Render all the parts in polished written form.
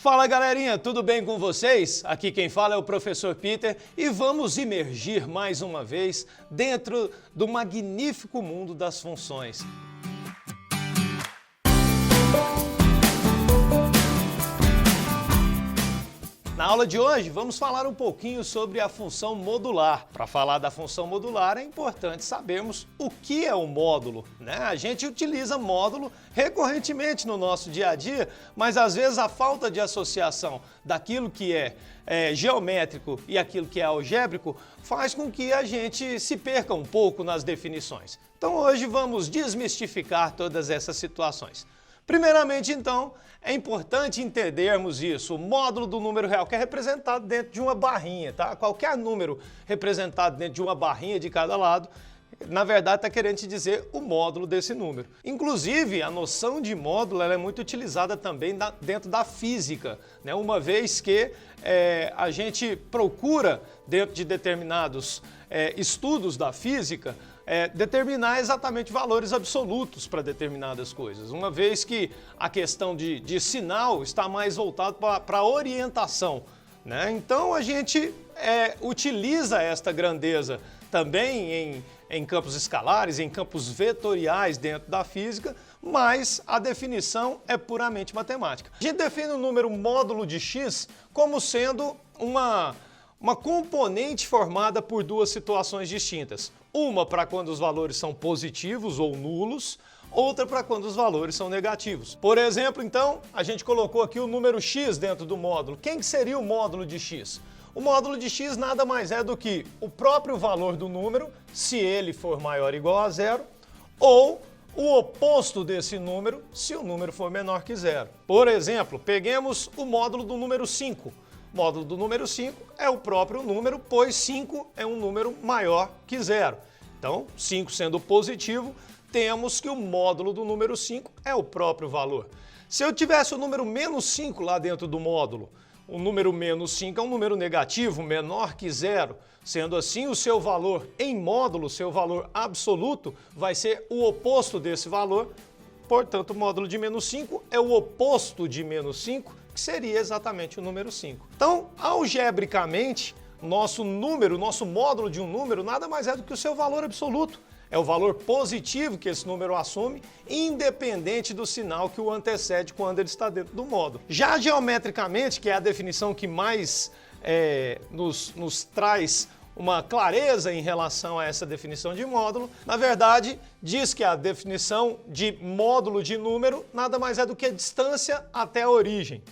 Fala galerinha, tudo bem com vocês? Aqui quem fala é o professor Peter e vamos imergir mais uma vez dentro do magnífico mundo das funções. Na aula de hoje vamos falar um pouquinho sobre a função modular. Para falar da função modular é importante sabermos o que é um módulo, né? A gente utiliza módulo recorrentemente no nosso dia a dia, mas às vezes a falta de associação daquilo que é geométrico e aquilo que é algébrico faz com que a gente se perca um pouco nas definições. Então hoje vamos desmistificar todas essas situações. Primeiramente, então, é importante entendermos isso. O módulo do número real, que é representado dentro de uma barrinha, tá? Qualquer número representado dentro de uma barrinha de cada lado, na verdade está querendo te dizer o módulo desse número. Inclusive, a noção de módulo ela é muito utilizada também dentro da física, né? Uma vez que a gente procura, dentro de determinados estudos da física, determinar exatamente valores absolutos para determinadas coisas, uma vez que a questão de sinal está mais voltado para a orientação, né? Então a gente utiliza esta grandeza também em campos escalares, em campos vetoriais dentro da física, mas a definição é puramente matemática. A gente define o número módulo de x como sendo uma componente formada por duas situações distintas. Uma para quando os valores são positivos ou nulos, outra para quando os valores são negativos. Por exemplo, então, a gente colocou aqui o número x dentro do módulo. Quem que seria o módulo de x? O módulo de x nada mais é do que o próprio valor do número, se ele for maior ou igual a zero, ou o oposto desse número, se o número for menor que zero. Por exemplo, peguemos o módulo do número 5. O módulo do número 5 é o próprio número, pois 5 é um número maior que zero. Então, 5 sendo positivo, temos que o módulo do número 5 é o próprio valor. Se eu tivesse o número menos 5 lá dentro do módulo, o número menos 5 é um número negativo, menor que zero. Sendo assim, o seu valor em módulo, seu valor absoluto, vai ser o oposto desse valor. Portanto, o módulo de menos 5 é o oposto de menos 5, que seria exatamente o número 5. Então, algebricamente, nosso módulo de um número, nada mais é do que o seu valor absoluto. É o valor positivo que esse número assume, independente do sinal que o antecede quando ele está dentro do módulo. Já geometricamente, que é a definição que mais nos traz uma clareza em relação a essa definição de módulo, na verdade, diz que a definição de módulo de número nada mais é do que a distância até a origem.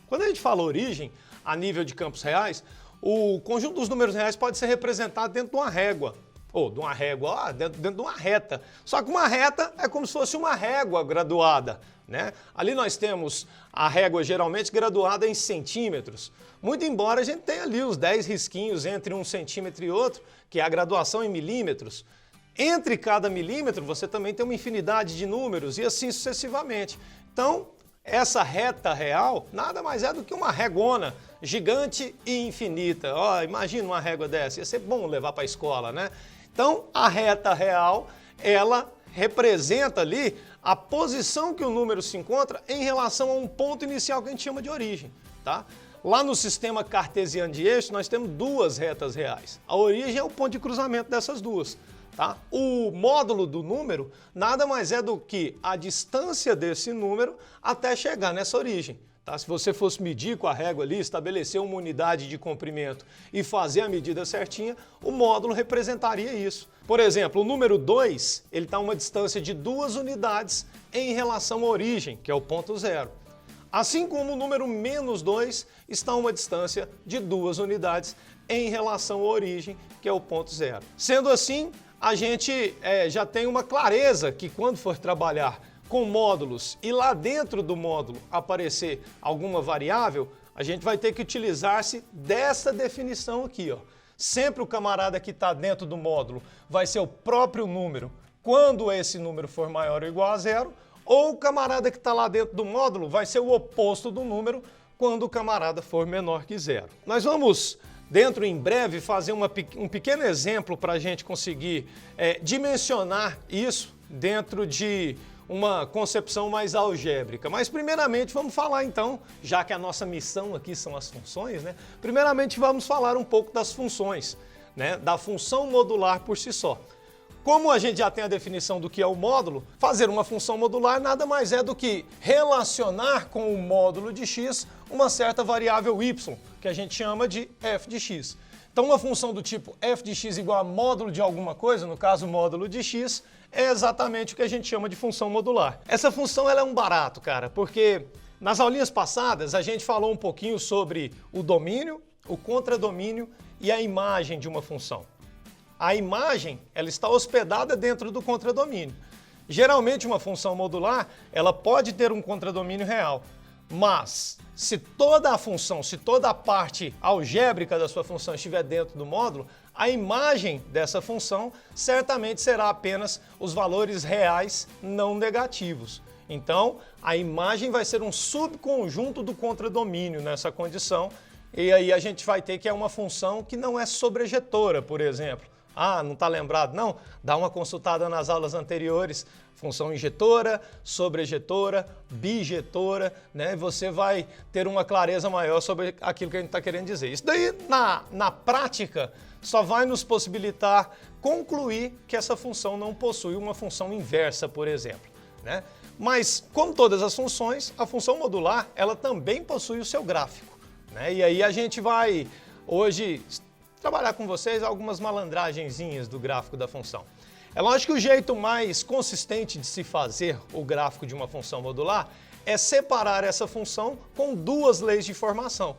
Quando a gente fala origem, a nível de campos reais, o conjunto dos números reais pode ser representado dentro de uma régua, ou de uma régua, dentro de uma reta. Só que uma reta é como se fosse uma régua graduada, né? Ali nós temos a régua geralmente graduada em centímetros, muito embora a gente tenha ali os 10 risquinhos entre um centímetro e outro, que é a graduação em milímetros. Entre cada milímetro você também tem uma infinidade de números e assim sucessivamente. Então, essa reta real nada mais é do que uma régona gigante e infinita. Ó, imagina uma régua dessa, ia ser bom levar para a escola, né? Então, a reta real, ela representa ali a posição que o número se encontra em relação a um ponto inicial que a gente chama de origem, tá? Lá no sistema cartesiano de eixo, nós temos duas retas reais. A origem é o ponto de cruzamento dessas duas. Tá? O módulo do número nada mais é do que a distância desse número até chegar nessa origem. Tá? Se você fosse medir com a régua ali, estabelecer uma unidade de comprimento e fazer a medida certinha, o módulo representaria isso. Por exemplo, o número 2, ele está a uma distância de 2 unidades em relação à origem, que é o ponto zero. Assim como o número menos 2 está a uma distância de 2 unidades em relação à origem, que é o ponto zero. Sendo assim, a gente já tem uma clareza que quando for trabalhar com módulos e lá dentro do módulo aparecer alguma variável, a gente vai ter que utilizar-se dessa definição aqui, ó. Sempre o camarada que está dentro do módulo vai ser o próprio número quando esse número for maior ou igual a zero, ou o camarada que está lá dentro do módulo vai ser o oposto do número quando o camarada for menor que zero. Nós vamos em breve, fazer um pequeno exemplo para a gente conseguir dimensionar isso dentro de uma concepção mais algébrica. Mas primeiramente vamos falar então, já que a nossa missão aqui são as funções, né? Primeiramente vamos falar um pouco das funções, né? Da função modular por si só. Como a gente já tem a definição do que é o módulo, fazer uma função modular nada mais é do que relacionar com o módulo de x uma certa variável y, que a gente chama de f de x. Então uma função do tipo f de x igual a módulo de alguma coisa, no caso módulo de x, é exatamente o que a gente chama de função modular. Essa função ela é um barato, cara, porque nas aulinhas passadas a gente falou um pouquinho sobre o domínio, o contradomínio e a imagem de uma função. A imagem, ela está hospedada dentro do contradomínio. Geralmente uma função modular, ela pode ter um contradomínio real, mas se toda a função, se toda a parte algébrica da sua função estiver dentro do módulo, a imagem dessa função certamente será apenas os valores reais não negativos. Então, a imagem vai ser um subconjunto do contradomínio nessa condição, e aí a gente vai ter que é uma função que não é sobrejetora, por exemplo. Ah, não está lembrado? Não? Dá uma consultada nas aulas anteriores. Função injetora, sobrejetora, bijetora, né? Você vai ter uma clareza maior sobre aquilo que a gente está querendo dizer. Isso daí, na prática, só vai nos possibilitar concluir que essa função não possui uma função inversa, por exemplo, né? Mas, como todas as funções, a função modular, ela também possui o seu gráfico, né? E aí a gente vai, hoje, trabalhar com vocês algumas malandragenzinhas do gráfico da função. É lógico que o jeito mais consistente de se fazer o gráfico de uma função modular é separar essa função com duas leis de formação.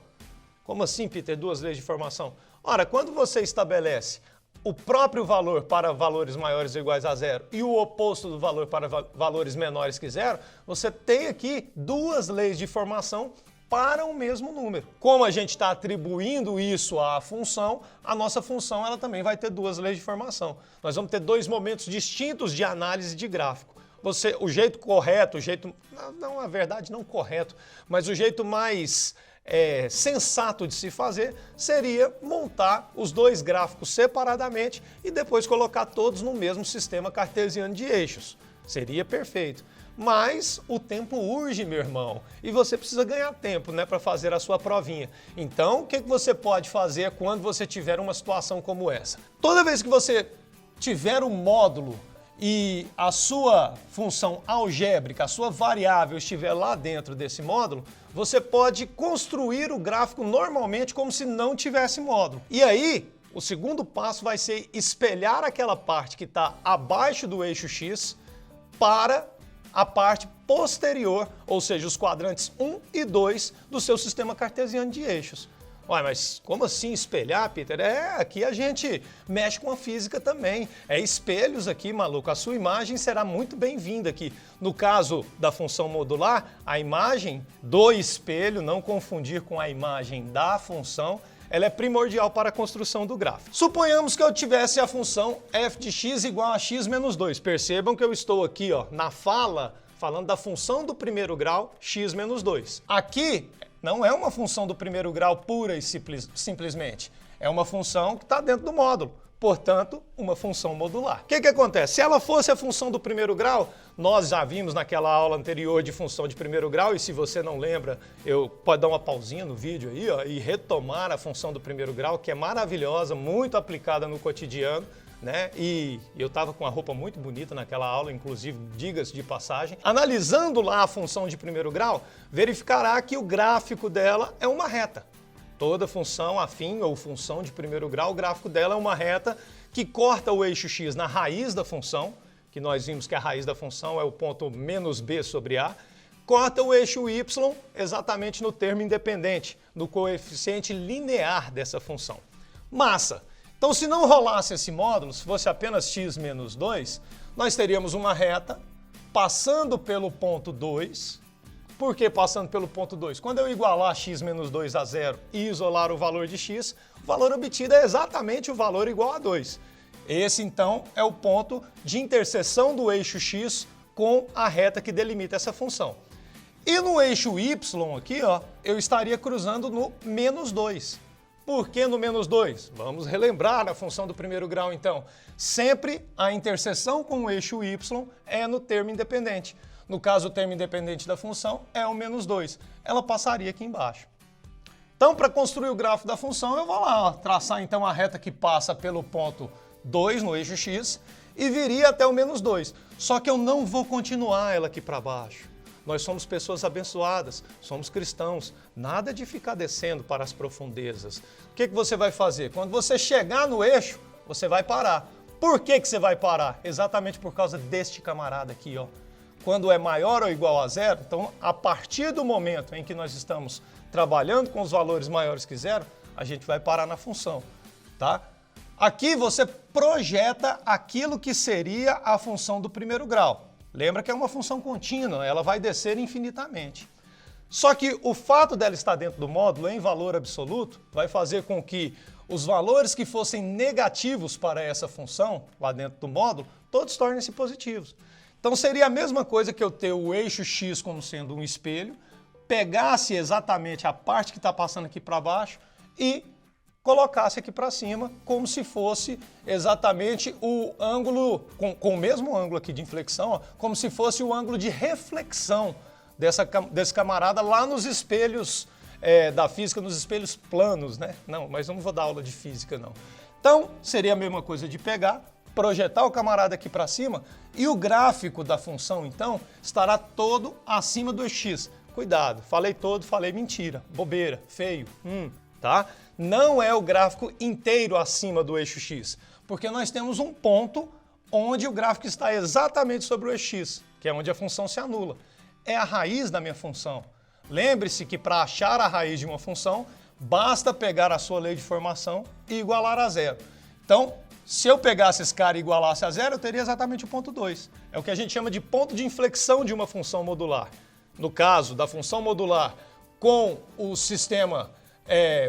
Como assim, Peter, duas leis de formação? Ora, quando você estabelece o próprio valor para valores maiores ou iguais a zero e o oposto do valor para valores menores que zero, você tem aqui duas leis de formação para o mesmo número. Como a gente está atribuindo isso à função, a nossa função ela também vai ter duas leis de formação. Nós vamos ter dois momentos distintos de análise de gráfico. O jeito correto, não, a verdade não correto, mas o jeito mais sensato de se fazer seria montar os dois gráficos separadamente e depois colocar todos no mesmo sistema cartesiano de eixos. Seria perfeito. Mas o tempo urge, meu irmão, e você precisa ganhar tempo, né, para fazer a sua provinha. Então, o que você pode fazer quando você tiver uma situação como essa? Toda vez que você tiver um módulo e a sua função algébrica, a sua variável estiver lá dentro desse módulo, você pode construir o gráfico normalmente como se não tivesse módulo. E aí, o segundo passo vai ser espelhar aquela parte que está abaixo do eixo X para a parte posterior, ou seja, os quadrantes 1 e 2 do seu sistema cartesiano de eixos. Ué, mas como assim espelhar, Peter? Aqui a gente mexe com a física também. É espelhos aqui, maluco. A sua imagem será muito bem-vinda aqui. No caso da função modular, a imagem do espelho, não confundir com a imagem da função, ela é primordial para a construção do gráfico. Suponhamos que eu tivesse a função f de x igual a x menos 2. Percebam que eu estou aqui, ó, na fala, falando da função do primeiro grau, x menos 2. Aqui não é uma função do primeiro grau pura e simplesmente. É uma função que está dentro do módulo. Portanto, uma função modular. O que acontece? Se ela fosse a função do primeiro grau, nós já vimos naquela aula anterior de função de primeiro grau, e se você não lembra, pode dar uma pausinha no vídeo aí, ó, e retomar a função do primeiro grau, que é maravilhosa, muito aplicada no cotidiano, né? E eu estava com uma roupa muito bonita naquela aula, inclusive, diga-se de passagem. Analisando lá a função de primeiro grau, verificará que o gráfico dela é uma reta. Toda função afim ou função de primeiro grau, o gráfico dela é uma reta que corta o eixo x na raiz da função, que nós vimos que a raiz da função é o ponto menos b sobre a, corta o eixo y exatamente no termo independente, no coeficiente linear dessa função. Massa! Então, se não rolasse esse módulo, se fosse apenas x menos 2, nós teríamos uma reta passando pelo ponto 2. Por que passando pelo ponto 2? Quando eu igualar x menos 2 a 0 e isolar o valor de x, o valor obtido é exatamente o valor igual a 2. Esse, então, é o ponto de interseção do eixo x com a reta que delimita essa função. E no eixo y aqui, ó, eu estaria cruzando no menos 2. Por que no menos 2? Vamos relembrar a função do primeiro grau, então. Sempre a interseção com o eixo y é no termo independente. No caso, o termo independente da função é o menos 2. Ela passaria aqui embaixo. Então, para construir o gráfico da função, eu vou lá traçar então a reta que passa pelo ponto 2 no eixo x e viria até o menos 2. Só que eu não vou continuar ela aqui para baixo. Nós somos pessoas abençoadas, somos cristãos, nada de ficar descendo para as profundezas. O que você vai fazer? Quando você chegar no eixo, você vai parar. Por que você vai parar? Exatamente por causa deste camarada aqui, ó. Quando é maior ou igual a zero, então a partir do momento em que nós estamos trabalhando com os valores maiores que zero, a gente vai parar na função, tá? Aqui você projeta aquilo que seria a função do primeiro grau. Lembra que é uma função contínua, ela vai descer infinitamente. Só que o fato dela estar dentro do módulo em valor absoluto vai fazer com que os valores que fossem negativos para essa função, lá dentro do módulo, todos tornem-se positivos. Então seria a mesma coisa que eu ter o eixo x como sendo um espelho, pegasse exatamente a parte que está passando aqui para baixo e colocasse aqui para cima, como se fosse exatamente o ângulo, com o mesmo ângulo aqui de inflexão, ó, como se fosse o ângulo de reflexão desse camarada lá nos espelhos da física, nos espelhos planos, né? Não, mas eu não vou dar aula de física, não. Então, seria a mesma coisa de pegar, projetar o camarada aqui para cima e o gráfico da função, então, estará todo acima do x. Cuidado, falei todo, falei mentira, bobeira, feio, tá? Não é o gráfico inteiro acima do eixo x, porque nós temos um ponto onde o gráfico está exatamente sobre o eixo x, que é onde a função se anula. É a raiz da minha função. Lembre-se que para achar a raiz de uma função, basta pegar a sua lei de formação e igualar a zero. Então, se eu pegasse esse cara e igualasse a zero, eu teria exatamente o ponto 2. É o que a gente chama de ponto de inflexão de uma função modular. No caso da função modular com o sistema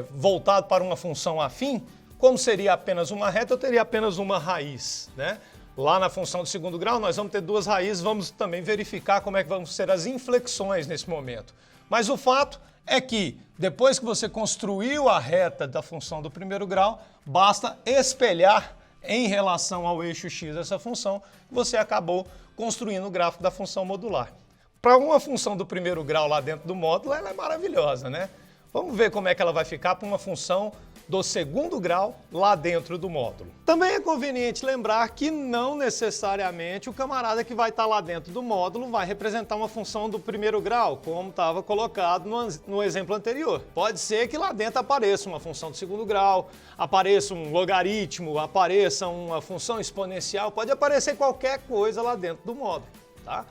voltado para uma função afim, como seria apenas uma reta, eu teria apenas uma raiz, né? Lá na função do segundo grau, nós vamos ter duas raízes, vamos também verificar como é que vão ser as inflexões nesse momento. Mas o fato é que, depois que você construiu a reta da função do primeiro grau, basta espelhar em relação ao eixo x dessa função, você acabou construindo o gráfico da função modular. Para uma função do primeiro grau lá dentro do módulo, ela é maravilhosa, né? Vamos ver como é que ela vai ficar para uma função do segundo grau lá dentro do módulo. Também é conveniente lembrar que não necessariamente o camarada que vai estar lá dentro do módulo vai representar uma função do primeiro grau, como estava colocado no exemplo anterior. Pode ser que lá dentro apareça uma função do segundo grau, apareça um logaritmo, apareça uma função exponencial, pode aparecer qualquer coisa lá dentro do módulo, tá?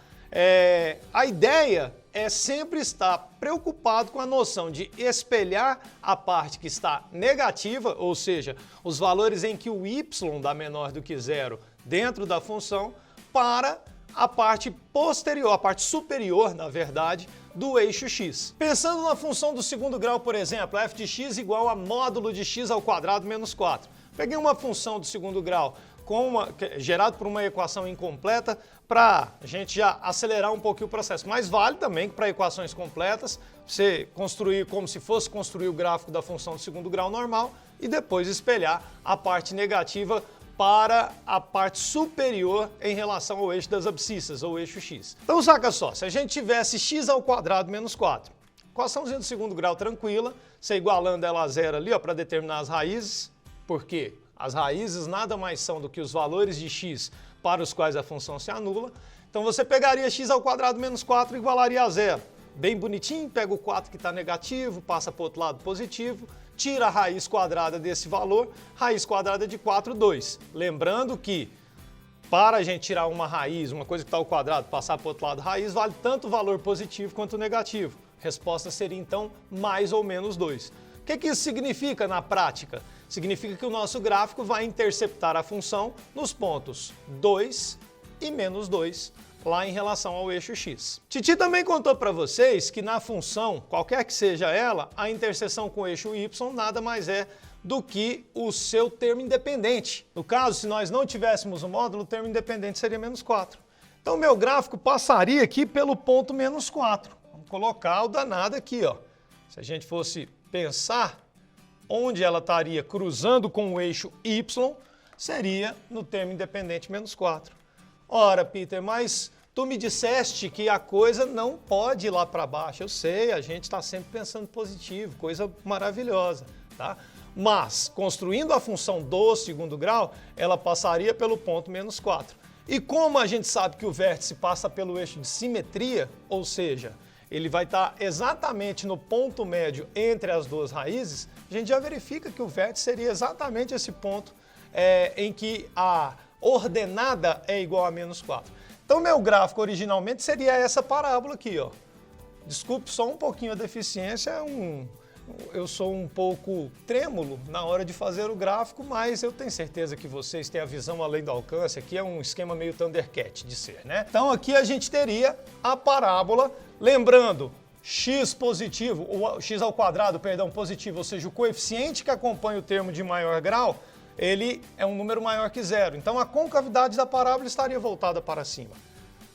A ideia é sempre estar preocupado com a noção de espelhar a parte que está negativa, ou seja, os valores em que o y dá menor do que zero dentro da função, para a parte posterior, a parte superior, na verdade, do eixo x. Pensando na função do segundo grau, por exemplo, f de x igual a módulo de x ao quadrado menos 4. Peguei uma função do segundo grau gerado por uma equação incompleta para a gente já acelerar um pouquinho o processo. Mas vale também que para equações completas, você construir como se fosse construir o gráfico da função do segundo grau normal e depois espelhar a parte negativa para a parte superior em relação ao eixo das abscissas, ou eixo x. Então saca só, se a gente tivesse x ao quadrado menos 4, equaçãozinha do segundo grau tranquila, você igualando ela a zero ali para determinar as raízes, por quê? As raízes nada mais são do que os valores de x para os quais a função se anula. Então você pegaria x ao quadrado menos 4 e igualaria a zero. Bem bonitinho, pega o 4 que está negativo, passa para o outro lado positivo, tira a raiz quadrada desse valor, raiz quadrada de 4, 2. Lembrando que para a gente tirar uma raiz, uma coisa que está ao quadrado, passar para o outro lado raiz, vale tanto o valor positivo quanto o negativo. Resposta seria então mais ou menos 2. O que isso significa na prática? Significa que o nosso gráfico vai interceptar a função nos pontos 2 e menos 2, lá em relação ao eixo x. Titi também contou para vocês que na função, qualquer que seja ela, a interseção com o eixo y nada mais é do que o seu termo independente. No caso, se nós não tivéssemos o módulo, o termo independente seria menos 4. Então, o meu gráfico passaria aqui pelo ponto menos 4. Vamos colocar o danado aqui, ó. Se a gente fosse pensar, onde ela estaria cruzando com o eixo y, seria no termo independente menos 4. Ora, Peter, mas tu me disseste que a coisa não pode ir lá para baixo. Eu sei, a gente está sempre pensando positivo, coisa maravilhosa, tá? Mas, construindo a função do segundo grau, ela passaria pelo ponto menos 4. E como a gente sabe que o vértice passa pelo eixo de simetria, ou seja, ele vai estar exatamente no ponto médio entre as duas raízes, a gente já verifica que o vértice seria exatamente esse ponto em que a ordenada é igual a menos 4. Então, meu gráfico originalmente seria essa parábola aqui, ó. Desculpe só um pouquinho a deficiência, eu sou um pouco trêmulo na hora de fazer o gráfico, mas eu tenho certeza que vocês têm a visão além do alcance. Aqui é um esquema meio Thundercat de ser, né? Então aqui a gente teria a parábola, lembrando, x positivo, ou x ao quadrado, perdão, positivo, ou seja, o coeficiente que acompanha o termo de maior grau, ele é um número maior que zero. Então a concavidade da parábola estaria voltada para cima.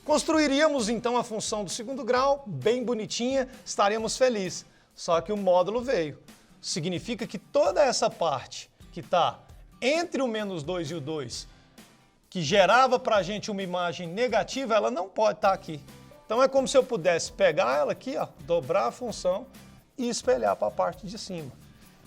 Construiríamos então a função do segundo grau, bem bonitinha, estaremos felizes. Só que o módulo veio. Significa que toda essa parte que está entre o menos 2 e o 2, que gerava para a gente uma imagem negativa, ela não pode estar aqui. Então é como se eu pudesse pegar ela aqui, ó, dobrar a função e espelhar para a parte de cima.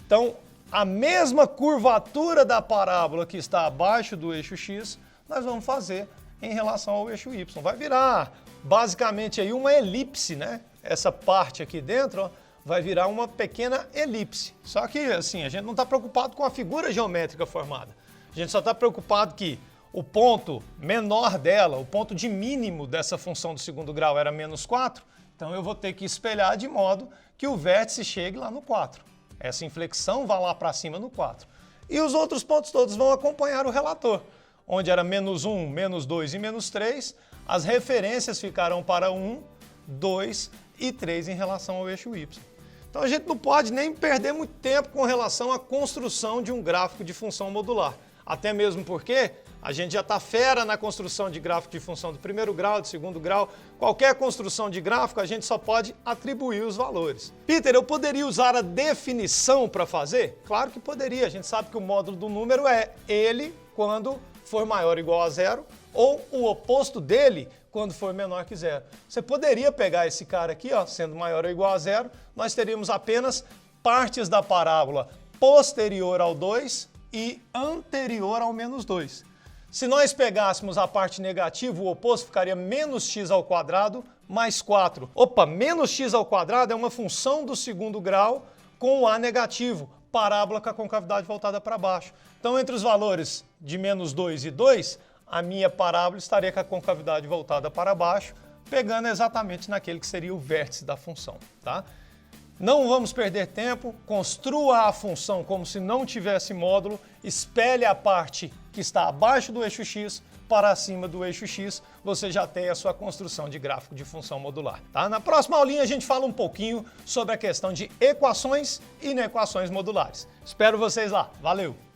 Então, a mesma curvatura da parábola que está abaixo do eixo x, nós vamos fazer em relação ao eixo y. Vai virar basicamente aí uma elipse, né? Essa parte aqui dentro, ó, vai virar uma pequena elipse. Só que, assim, a gente não está preocupado com a figura geométrica formada. A gente só está preocupado que o ponto menor dela, o ponto de mínimo dessa função do segundo grau era menos 4, então eu vou ter que espelhar de modo que o vértice chegue lá no 4. Essa inflexão vai lá para cima no 4. E os outros pontos todos vão acompanhar o relator, onde era menos 1, menos 2 e menos 3, as referências ficarão para 1, 2 e 3 em relação ao eixo y. Então a gente não pode nem perder muito tempo com relação à construção de um gráfico de função modular. Até mesmo porque a gente já está fera na construção de gráfico de função do primeiro grau, do segundo grau. Qualquer construção de gráfico a gente só pode atribuir os valores. Peter, eu poderia usar a definição para fazer? Claro que poderia. A gente sabe que o módulo do número é ele quando for maior ou igual a zero, ou o oposto dele quando for menor que zero. Você poderia pegar esse cara aqui, ó, sendo maior ou igual a zero, nós teríamos apenas partes da parábola posterior ao 2 e anterior ao menos 2. Se nós pegássemos a parte negativa, o oposto ficaria menos x ao quadrado mais 4. Opa, menos x ao quadrado é uma função do segundo grau com o a negativo, parábola com a concavidade voltada para baixo. Então, entre os valores de menos 2 e 2, a minha parábola estaria com a concavidade voltada para baixo, pegando exatamente naquele que seria o vértice da função, tá? Não vamos perder tempo, construa a função como se não tivesse módulo, espelhe a parte que está abaixo do eixo x para acima do eixo x, você já tem a sua construção de gráfico de função modular, tá? Na próxima aulinha a gente fala um pouquinho sobre a questão de equações e inequações modulares. Espero vocês lá. Valeu!